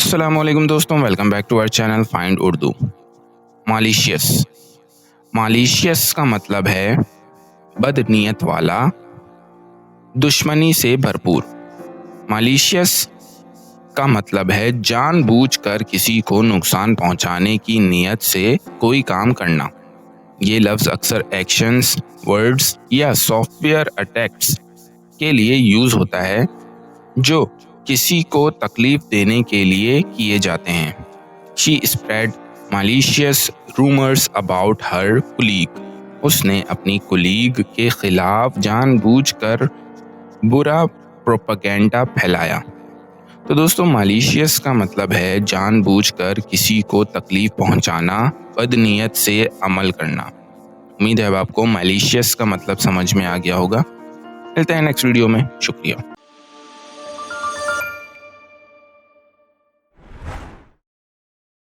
अस्सलाम वालेकुम दोस्तों, welcome back to our channel find Urdu. Malicious का मतलब है बदनीयत वाला, दुश्मनी से भरपूर। मालिशियस का मतलब है जानबूझकर किसी को नुकसान पहुंचाने की नीयत से कोई काम करना। ये लफ्ज़ अक्सर एक्शंस, वर्ड्स या सॉफ्टवेयर अटैक्स के लिए यूज़ होता है जो किसी को तकलीफ देने के लिए किए जाते हैं। She spread malicious rumors about her colleague. उसने अपनी कुलीग के खिलाफ जानबूझकर बुरा प्रोपेगेंडा फैलाया। तो दोस्तों, मालिशियस का मतलब है जानबूझकर किसी को तकलीफ पहुंचाना, बदनीयत से अमल करना। उम्मीद है अब आपको मालिशियस का मतलब समझ में आ गया होगा। मिलते हैं नेक्स्ट वीडियो में। शुक्रिया।